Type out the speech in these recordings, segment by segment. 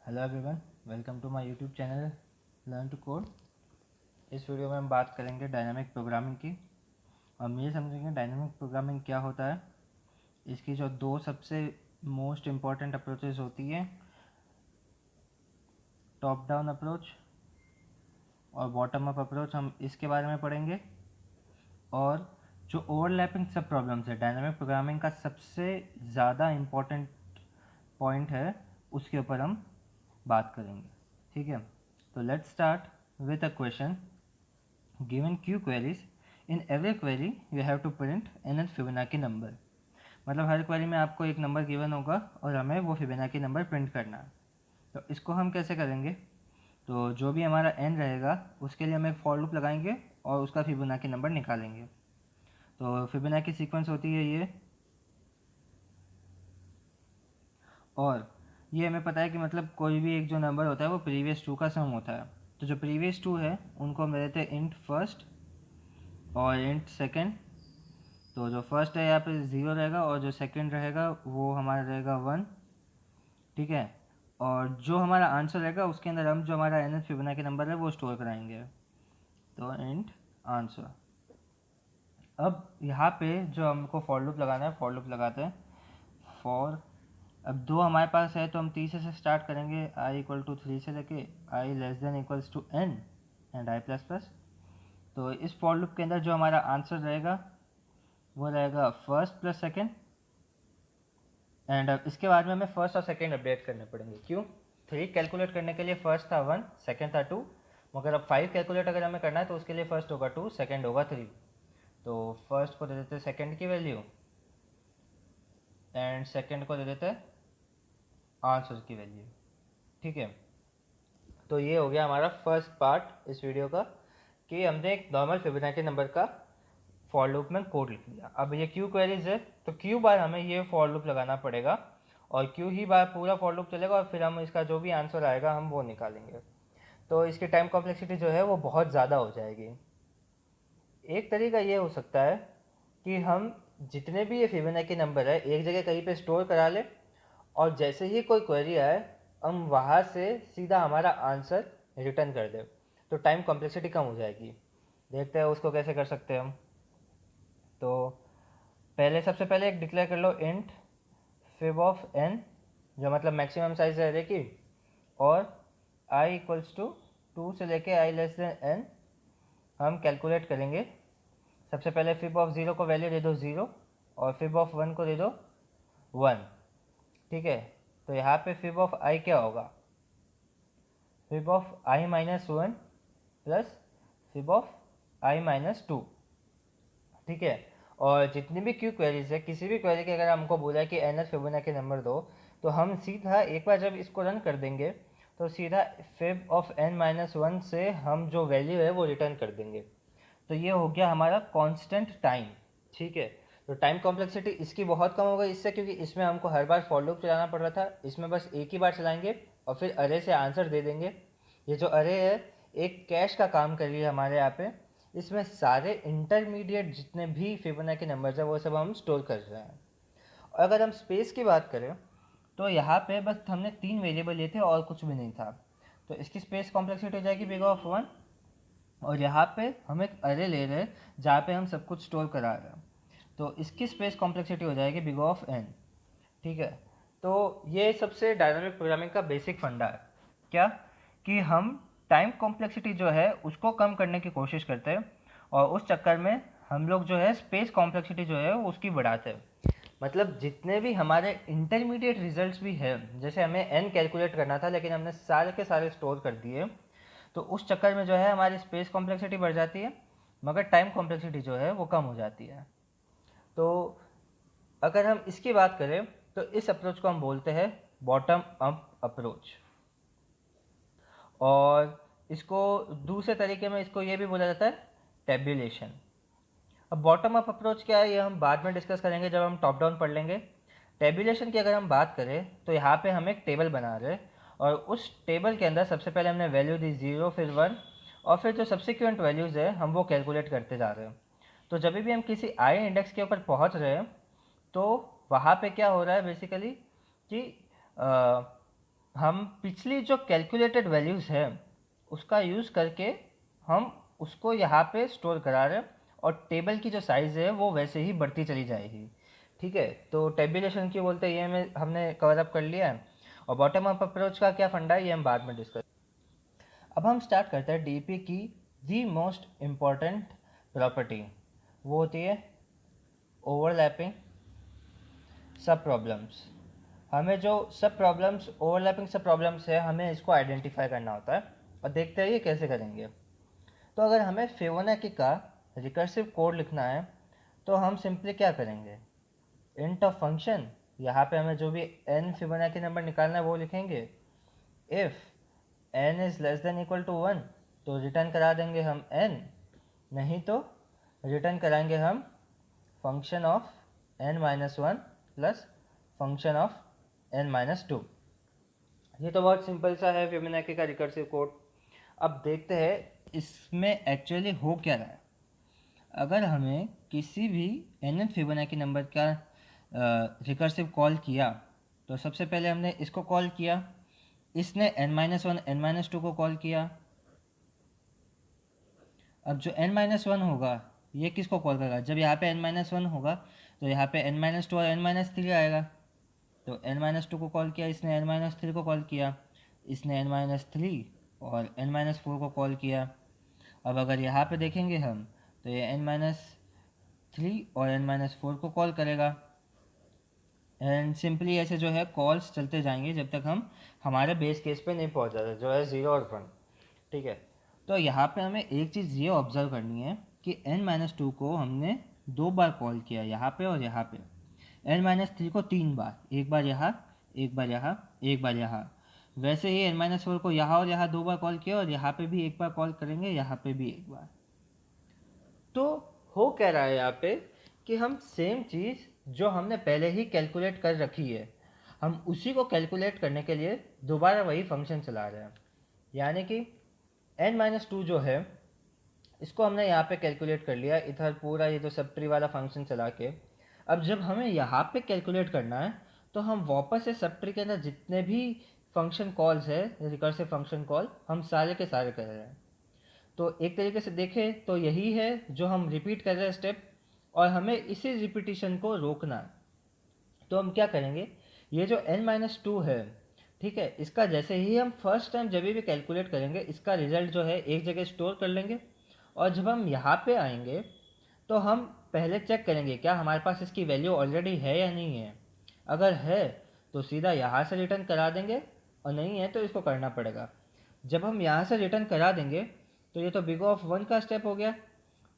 Hello everyone, welcome to my YouTube channel learn to code. इस video में हम बात करेंगे डायनामिक प्रोग्रामिंग की। हम ये समझेंगे डायनामिक प्रोग्रामिंग क्या होता है। इसकी जो दो सबसे मोस्ट इम्पॉर्टेंट अप्रोचेस होती है, टॉप डाउन अप्रोच और बॉटम अप अप्रोच, हम इसके बारे में पढ़ेंगे। और जो ओवरलैपिंग सब प्रॉब्लम्स है डायनामिक प्रोग्रामिंग का सबसे ज़्यादा इम्पॉर्टेंट पॉइंट है, उसके ऊपर हम बात करेंगे। ठीक है, तो let's start with a question. Given q queries, in every query you have to print nth Fibonacci number. मतलब हर क्वेरी में आपको एक नंबर गिवन होगा और हमें वो फिबोनाची नंबर प्रिंट करना है। तो इसको हम कैसे करेंगे? तो जो भी हमारा n रहेगा उसके लिए हम एक फॉर लूप लगाएंगे और उसका फिबोनाची नंबर निकालेंगे। तो फिबोनाची सीक्वेंस होती है ये, और ये हमें पता है कि मतलब कोई भी एक जो नंबर होता है वो प्रीवियस टू का सम होता है। तो जो प्रीवियस टू है उनको हम देते हैं इंट फर्स्ट और इंट सेकेंड। तो जो फर्स्ट है यहाँ पे 0 रहेगा और जो सेकंड रहेगा वो हमारा रहेगा 1। ठीक है, और जो हमारा आंसर रहेगा उसके अंदर हम जो हमारा nth फिबोनाची नंबर है वो स्टोर कराएंगे। तो इंट आंसर। अब यहाँ पे जो हमको फॉर लूप लगाना है, फॉर लूप लगाते हैं। फॉर, अब दो हमारे पास है तो हम तीसरे से स्टार्ट करेंगे, i इक्वल टू 3 से लेके i less than equals to n and i plus plus. तो इस फॉर लूप के अंदर जो हमारा आंसर रहेगा वो रहेगा फर्स्ट प्लस सेकेंड। एंड अब इसके बाद में हमें फर्स्ट और सेकेंड अपडेट करने पड़ेंगे। क्यों? 3 कैलकुलेट करने के लिए फर्स्ट था 1, सेकेंड था 2, मगर अब 5 कैलकुलेट अगर हमें करना है तो उसके लिए फर्स्ट होगा 2, सेकेंड होगा 3। तो फर्स्ट को दे देते सेकेंड की वैल्यू एंड सेकेंड को दे देते आंसर की वैल्यू। ठीक है, तो ये हो गया हमारा फर्स्ट पार्ट इस वीडियो का, कि हमने एक नॉर्मल फिबोनाची नंबर का फॉर लूप में कोड लिख लिया। अब ये क्यू क्वेरीज है तो क्यू बार हमें ये फॉर लूप लगाना पड़ेगा और क्यू ही बार पूरा फॉर लूप चलेगा और फिर हम इसका जो भी आंसर आएगा हम वो निकालेंगे। तो इसकी टाइम कॉम्प्लेक्सिटी जो है वो बहुत ज़्यादा हो जाएगी। एक तरीका ये हो सकता है कि हम जितने भी ये फिबोनाची नंबर है एक जगह कहीं पे स्टोर करा ले और जैसे ही कोई क्वेरी आए हम वहाँ से सीधा हमारा आंसर रिटर्न कर दे, तो टाइम कॉम्प्लेक्सिटी कम हो जाएगी। देखते हैं उसको कैसे कर सकते हैं हम। तो पहले सबसे पहले एक डिक्लेयर कर लो इंट फिब ऑफ n, जो मतलब मैक्सिमम साइज है अरे की, और i इक्वल्स टू 2 से लेके i लेस देन n हम कैलकुलेट करेंगे। सबसे पहले फिब ऑफ 0 को वैल्यू दे दो 0 और फिब ऑफ 1 को दे दो 1। ठीक है, तो यहाँ पे फिब ऑफ i क्या होगा? Fib of i minus 1 plus fib of i minus 2। ठीक है, और जितनी भी क्यू क्वेरीज है, किसी भी क्वेरी के अगर हमको बोला है कि nth फिबोनाची नंबर दो, तो हम सीधा एक बार जब इसको रन कर देंगे तो सीधा फिब ऑफ n माइनस 1 से हम जो वैल्यू है वो रिटर्न कर देंगे। तो ये हो गया हमारा कांस्टेंट टाइम। ठीक है, तो टाइम कॉम्प्लेक्सिटी इसकी बहुत कम हो गई इससे, क्योंकि इसमें हमको हर बार फॉर लूप चलाना पड़ रहा था। इसमें बस एक ही बार चलाएंगे और फिर अरे से आंसर दे देंगे। ये जो अरे है एक कैश का काम कर रही है हमारे यहाँ पे। इसमें सारे इंटरमीडिएट जितने भी फिबोनाची नंबर्स है वो सब हम स्टोर कर रहे हैं। और अगर हम स्पेस की बात करें तो यहाँ पे बस हमने 3 वेरिएबल लिए थे और कुछ भी नहीं था। तो इसकी स्पेस कॉम्प्लेक्सिटी हो जाएगी बिग ऑफ 1, और यहाँ पे हम एक अरे ले रहे हैं जहाँ पे हम सब कुछ स्टोर करा रहे हैं, तो इसकी स्पेस कॉम्प्लेक्सिटी हो जाएगी बिग ऑफ n। ठीक है, तो ये सबसे डायनामिक प्रोग्रामिंग का बेसिक फंडा है, क्या कि हम टाइम कॉम्प्लेक्सिटी जो है उसको कम करने की कोशिश करते हैं और उस चक्कर में हम लोग जो है स्पेस कॉम्प्लेक्सिटी जो है उसकी बढ़ाते हैं। मतलब जितने भी हमारे इंटरमीडिएट रिजल्ट्स भी है, जैसे हमें n कैलकुलेट करना था लेकिन हमने सारे के सारे स्टोर कर दिए, तो उस चक्कर में जो है हमारी स्पेस कॉम्प्लेक्सिटी बढ़ जाती है मगर टाइम कॉम्प्लेक्सिटी जो है वो कम हो जाती है। तो अगर हम इसकी बात करें तो इस अप्रोच को हम बोलते हैं बॉटम अप अप्रोच, और इसको दूसरे तरीके में इसको ये भी बोला जाता है टेब्यूलेशन। अब बॉटम अप अप्रोच क्या है ये हम बाद में डिस्कस करेंगे जब हम टॉप डाउन पढ़ लेंगे। टेब्यूलेशन की अगर हम बात करें तो यहाँ पे हम एक टेबल बना रहे हैं और उस टेबल के अंदर सबसे पहले हमने वैल्यू दी 0 फिर 1 और फिर जो सब्सिक्वेंट वैल्यूज़ है हम वो कैलकुलेट करते जा रहे हैं। तो जब भी हम किसी आई इंडेक्स के ऊपर पहुँच रहे हैं तो वहाँ पे क्या हो रहा है बेसिकली कि हम पिछली जो कैलकुलेटेड वैल्यूज़ है उसका यूज़ करके हम उसको यहाँ पे स्टोर करा रहे हैं, और टेबल की जो साइज़ है वो वैसे ही बढ़ती चली जाएगी। ठीक है, तो टेबुलेशन की बोलते हैं ये हमें हमने कवर अप कर लिया है। और बॉटम अप अप्रोच का क्या फंडा है ये हम बाद में डिस्कस। अब हम स्टार्ट करते हैं डीपी की दी मोस्ट इम्पॉर्टेंट प्रॉपर्टी, वो होती है ओवरलैपिंग सब प्रॉब्लम्स। हमें जो सब प्रॉब्लम्स ओवरलैपिंग सब प्रॉब्लम्स है हमें इसको आइडेंटिफाई करना होता है, और देखते हैं ये कैसे करेंगे। तो अगर हमें फिबोनाची का रिकर्सिव कोड लिखना है तो हम सिंपली क्या करेंगे, इंट ऑफ फंक्शन, यहाँ पे हमें जो भी n फिबोनाची नंबर निकालना है वो लिखेंगे। If n is less than equal to 1 तो रिटर्न करा देंगे हम n, नहीं तो रिटर्न कराएंगे हम function of n-1 plus function of n-2। ये तो बहुत सिंपल सा है फिबोनाची का रिकर्सिव कोड। अब देखते हैं इसमें एक्चुअली हो क्या रहा है। अगर हमें किसी भी एन फिबोनाची नंबर का रिकर्सिव कॉल किया तो सबसे पहले हमने इसको कॉल किया, इसने n-1 n-2 को कॉल किया। अब जो n-1 होगा ये किसको कॉल करेगा, जब यहाँ पे n-1 होगा तो यहाँ पे n-2 और n-3 आएगा। तो n-2 को कॉल किया इसने, n-3 को कॉल किया इसने, n-3 और n-4 को कॉल किया। अब अगर यहाँ पे देखेंगे हम तो ये n-3 और n-4 को कॉल करेगा, एंड सिंपली ऐसे जो है कॉल्स चलते जाएंगे जब तक हम हमारे बेस केस पे नहीं पहुंच जाते जो है 0 और 1। ठीक है, तो यहाँ पे हमें एक चीज़ ये ऑब्जर्व करनी है कि n-2 को हमने 2 बार कॉल किया, यहाँ पे और यहाँ पे। n-3 को 3 बार, एक बार यहाँ, एक बार यहाँ, एक बार यहाँ। वैसे ही n-4 को यहाँ और यहाँ 2 बार कॉल किया, और यहाँ पे भी एक बार कॉल करेंगे, यहाँ पे भी एक बार। तो हो क्या रहा है यहाँ पे कि हम सेम चीज़ जो हमने पहले ही कैलकुलेट कर रखी है हम उसी को कैलकुलेट करने के लिए दोबारा वही फंक्शन चला रहे हैं। यानी कि n-2 जो है इसको हमने यहाँ पे कैलकुलेट कर लिया इधर पूरा ये जो सब ट्री वाला फंक्शन चला के। अब जब हमें यहाँ पे कैलकुलेट करना है तो हम वापस से सब ट्री के अंदर जितने भी फंक्शन कॉल्स है रिकर्सिव फंक्शन कॉल हम सारे के सारे कर रहे हैं। तो एक तरीके से देखें तो यही है जो हम रिपीट कर रहे हैं स्टेप, और हमें इसी रिपीटिशन को रोकना है। तो हम क्या करेंगे, ये जो n-2 है, ठीक है, इसका जैसे ही हम फर्स्ट टाइम जब भी कैलकुलेट करेंगे इसका रिजल्ट जो है एक जगह स्टोर कर लेंगे, और जब हम यहाँ पे आएंगे तो हम पहले चेक करेंगे क्या हमारे पास इसकी वैल्यू ऑलरेडी है या नहीं है। अगर है तो सीधा यहाँ से रिटर्न करा देंगे, और नहीं है तो इसको करना पड़ेगा। जब हम यहाँ से रिटर्न करा देंगे तो ये तो बिग ऑफ 1 का स्टेप हो गया।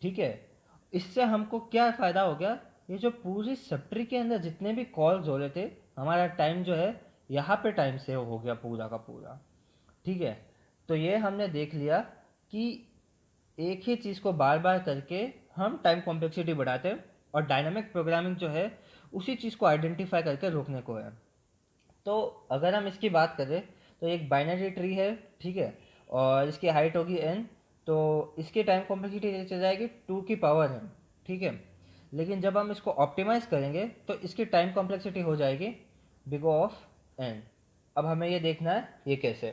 ठीक है, इससे हमको क्या फ़ायदा हो गया, ये जो पूरी सब ट्री के अंदर जितने भी कॉल्स हो रहे थे हमारा टाइम जो है यहाँ पे टाइम सेव हो गया पूरा का पूरा। ठीक है, तो ये हमने देख लिया कि एक ही चीज़ को बार बार करके हम टाइम कॉम्प्लेक्सिटी बढ़ाते हैं, और डायनामिक प्रोग्रामिंग जो है उसी चीज़ को आइडेंटिफाई करके रोकने को है। तो अगर हम इसकी बात करें तो एक बाइनरी ट्री है, ठीक है, और इसकी हाइट होगी n, तो इसकी टाइम कॉम्प्लेक्सिटी चल जाएगी 2 की पावर n। ठीक है, लेकिन जब हम इसको ऑप्टिमाइज करेंगे तो इसकी टाइम कॉम्प्लेक्सिटी हो जाएगी बिग ऑफ n। अब हमें ये देखना है ये कैसे,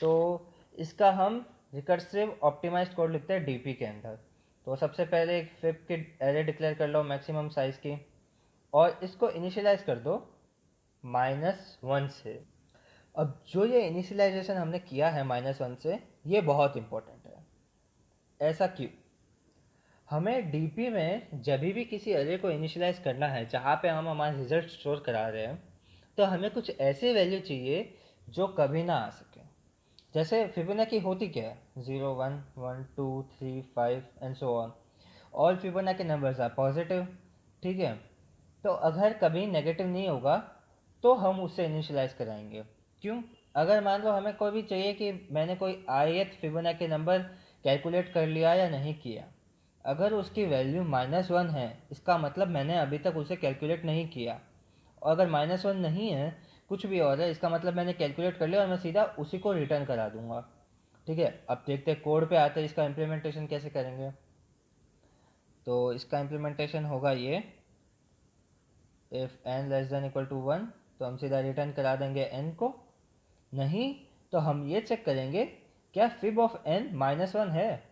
तो इसका हम रिकर्सिव ऑप्टिमाइज्ड कोड लिखते हैं डीपी के अंदर। तो सबसे पहले एक फिब की एरे डिक्लेयर कर लो मैक्सिमम साइज़ की, और इसको इनिशियलाइज कर दो -1 से। अब जो ये इनिशियलाइजेशन हमने किया है -1 से, ये बहुत इंपॉर्टेंट है। ऐसा क्यों, हमें डीपी में जब भी किसी एरे को इनिशियलाइज करना है जहाँ पे हम हमारा रिजल्ट स्टोर करा रहे हैं, तो हमें कुछ ऐसे वैल्यू चाहिए जो कभी ना आ सके। जैसे फिबोनाची होती क्या है, 0 1 1 2 3 5 and so on. All Fibonacci numbers are positive. ठीक है, तो अगर कभी नेगेटिव नहीं होगा तो हम उससे इनिशियलाइज कराएंगे। क्यों, अगर मान लो हमें कोई भी चाहिए कि मैंने कोई ith फिबोनाची नंबर कैलकुलेट कर लिया या नहीं किया, अगर उसकी वैल्यू -1 है इसका मतलब मैंने अभी तक उसे कैलकुलेट नहीं किया, और अगर -1 नहीं है कुछ भी और है इसका मतलब मैंने कैलकुलेट कर लिया और मैं सीधा उसी को रिटर्न करा दूंगा। ठीक है, अब देखते हैं कोड पे आते हैं इसका इम्प्लीमेंटेशन कैसे करेंगे। तो इसका इम्प्लीमेंटेशन होगा ये, if n less than equal to 1 तो हम सीधा रिटर्न करा देंगे n को, नहीं, तो हम ये चेक करेंगे क्या फिब ऑफ n -1 है।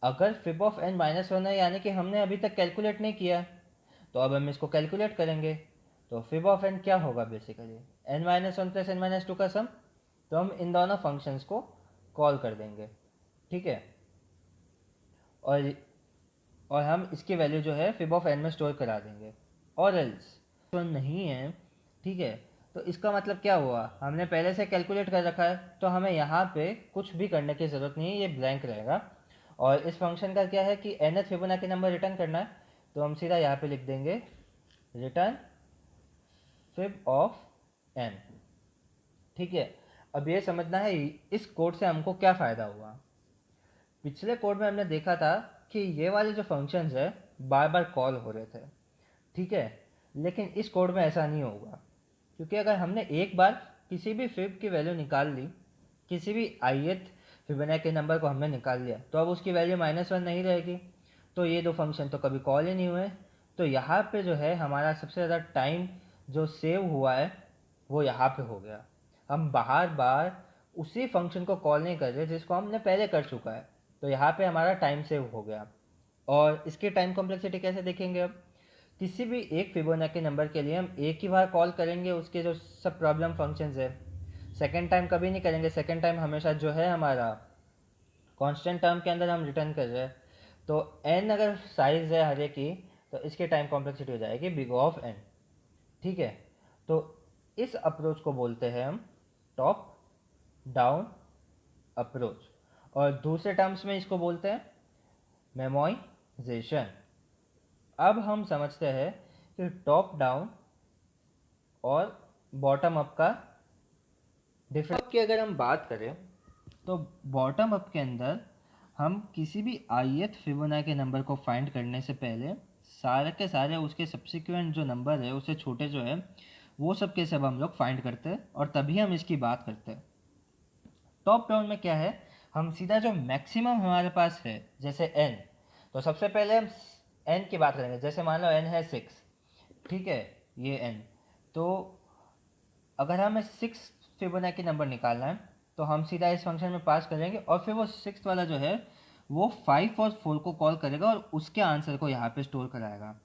अगर फिब ऑफ n -1 है यानी कि हमने अभी तक कैलकुलेट नहीं किया, तो अब हम इसको कैलकुलेट करेंगे। तो फिब ऑफ n क्या होगा बेसिकली, n-1 प्लस n-2 का सम। तो हम इन दोनों फंक्शंस को कॉल कर देंगे, ठीक है। और हम इसकी वैल्यू जो है फिब ऑफ n में स्टोर करा देंगे। और एल्स नहीं है, ठीक है, तो इसका मतलब क्या हुआ, हमने पहले से कैलकुलेट कर रखा है, तो हमें यहाँ पे कुछ भी करने की ज़रूरत नहीं है, ये ब्लैंक रहेगा। और इस फंक्शन का क्या है कि nth फिबोनाची नंबर रिटर्न करना है, तो हम सीधा यहाँ पे लिख देंगे रिटर्न फिब ऑफ n, ठीक है। अब ये समझना है इस कोड से हमको क्या फ़ायदा हुआ। पिछले कोड में हमने देखा था कि ये वाले जो फंक्शंस है बार बार कॉल हो रहे थे, ठीक है, लेकिन इस कोड में ऐसा नहीं होगा, क्योंकि अगर हमने एक बार किसी भी फिब की वैल्यू निकाल ली, किसी भी ith फिबोनाची नंबर को हमने निकाल लिया, तो अब उसकी वैल्यू -1 नहीं रहेगी, तो ये दो फंक्शन तो कभी कॉल ही नहीं हुए। तो यहाँ पे जो है हमारा सबसे ज़्यादा टाइम जो सेव हुआ है वो यहाँ पे हो गया। हम बार बार उसी फंक्शन को कॉल नहीं कर रहे जिसको हमने पहले कर चुका है, तो यहाँ पे हमारा टाइम सेव हो गया। और इसकी टाइम कॉम्प्लेक्सिटी कैसे देखेंगे, अब किसी भी एक फिबोनाची नंबर के लिए हम एक ही बार कॉल करेंगे उसके जो सब प्रॉब्लम फंक्शंस है, सेकेंड टाइम कभी नहीं करेंगे। सेकेंड टाइम हमेशा जो है हमारा कांस्टेंट टर्म के अंदर हम रिटर्न कर रहे हैं, तो n अगर साइज है हर एक की, तो इसकी टाइम कॉम्प्लेक्सिटी हो जाएगी बिग ऑफ n, ठीक है। तो इस अप्रोच को बोलते हैं हम टॉप डाउन अप्रोच, और दूसरे टर्म्स में इसको बोलते हैं मेमोइजेशन। अब हम समझते हैं कि टॉप डाउन और बॉटम अप का डिफरेंस की अगर हम बात करें, तो बॉटम अप के अंदर हम किसी भी ith फिबोनाची नंबर को फाइंड करने से पहले सारे के सारे उसके सब्सिक्वेंट जो नंबर है उससे छोटे जो है वो सब के सब हम लोग फाइंड करते हैं, और तभी हम इसकी बात करते हैं। टॉप डाउन में क्या है, हम सीधा जो मैक्सिमम हमारे पास है जैसे n, तो सबसे पहले हम n की बात करेंगे। जैसे मान लो n है 6, ठीक है, ये n, तो अगर हमें 6 फिबोनाची नंबर निकालना है, तो हम सीधा इस फंक्शन में पास करेंगे, और फिर वो 6 वाला जो है वो 5 और 4 को कॉल करेगा और उसके आंसर को यहाँ पे स्टोर कराएगा।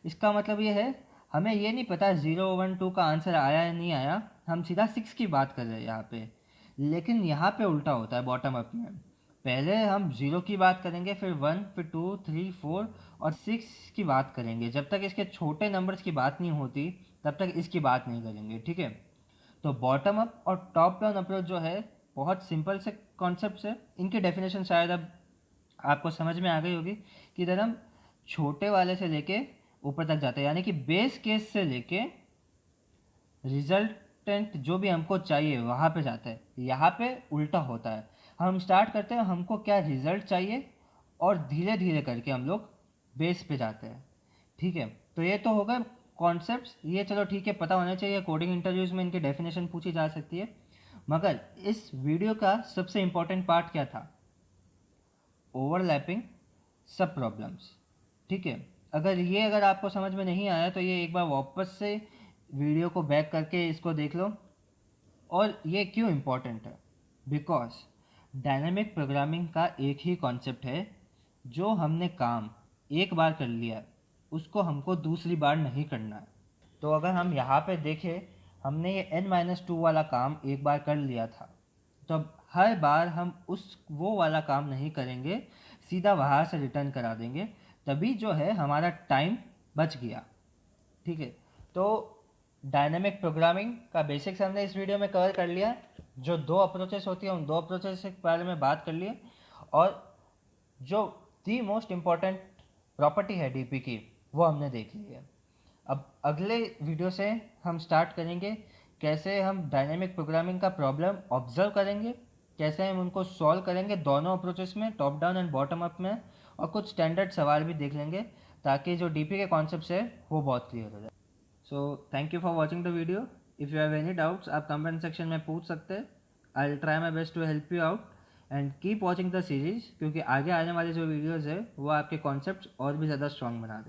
इसका मतलब ये है हमें ये नहीं पता 012 का आंसर आया या नहीं आया, हम सीधा 6 की बात कर रहे हैं यहाँ पे। लेकिन यहाँ पे उल्टा होता है बॉटम अप में, पहले हम 0 की बात करेंगे, फिर 1, फिर 2, 3, 4 और 6 की बात करेंगे। जब तक इसके छोटे नंबर्स की बात नहीं होती तब तक इसकी बात नहीं करेंगे, ठीक है। तो बॉटम अप और टॉप डाउन अप्रोच जो है बहुत सिंपल से कॉन्सेप्ट है, इनकी डेफिनेशन शायद अब आपको समझ में आ गई होगी कि इधर हम छोटे वाले से लेके ऊपर तक जाते हैं, यानी कि बेस केस से लेके रिजल्टेंट जो भी हमको चाहिए वहाँ पे जाता है। यहाँ पे उल्टा होता है, हम स्टार्ट करते हैं हमको क्या रिजल्ट चाहिए, और धीरे धीरे करके हम लोग बेस पे जाते हैं, ठीक है। तो ये तो होगा कॉन्सेप्ट्स, ये चलो ठीक है, पता होना चाहिए, कोडिंग इंटरव्यूज़ में इनकी डेफिनेशन पूछी जा सकती है। मगर इस वीडियो का सबसे इम्पोर्टेंट पार्ट क्या था, ओवरलैपिंग सब प्रॉब्लम्स, ठीक है। अगर आपको समझ में नहीं आया तो ये एक बार वापस से वीडियो को बैक करके इसको देख लो। और ये क्यों इम्पोर्टेंट है, बिकॉज डायनामिक प्रोग्रामिंग का एक ही कॉन्सेप्ट है, जो हमने काम एक बार कर लिया है उसको हमको दूसरी बार नहीं करना है। तो अगर हम यहाँ पे देखें, हमने ये n-2 वाला काम एक बार कर लिया था, तो अब हर बार हम वो वाला काम नहीं करेंगे, सीधा वहाँ से रिटर्न करा देंगे, तभी जो है हमारा टाइम बच गया, ठीक है। तो डायनेमिक प्रोग्रामिंग का बेसिक्स हमने इस वीडियो में कवर कर लिया, जो दो अप्रोचेस होती है उन दो अप्रोचेस के बारे में बात कर लिए, और जो दी मोस्ट इम्पॉर्टेंट प्रॉपर्टी है डीपी की वो हमने देख ली है। अब अगले वीडियो से हम स्टार्ट करेंगे कैसे हम डायनेमिक प्रोग्रामिंग का प्रॉब्लम ऑब्जर्व करेंगे, कैसे हम उनको सॉल्व करेंगे दोनों अप्रोचेस में, top down and bottom up में, और कुछ स्टैंडर्ड सवाल भी देख लेंगे ताकि जो डीपी के कॉन्सेप्ट्स है वो बहुत क्लियर हो जाए। So thank you for watching the video. If you have any doubts आप कमेंट सेक्शन में पूछ सकते हैं, I will try my best to help you out, and keep watching the series, क्योंकि आगे आने वाली जो वीडियोज़ है वो आपके कॉन्सेप्ट्स और भी ज़्यादा स्ट्रॉन्ग बना देगा।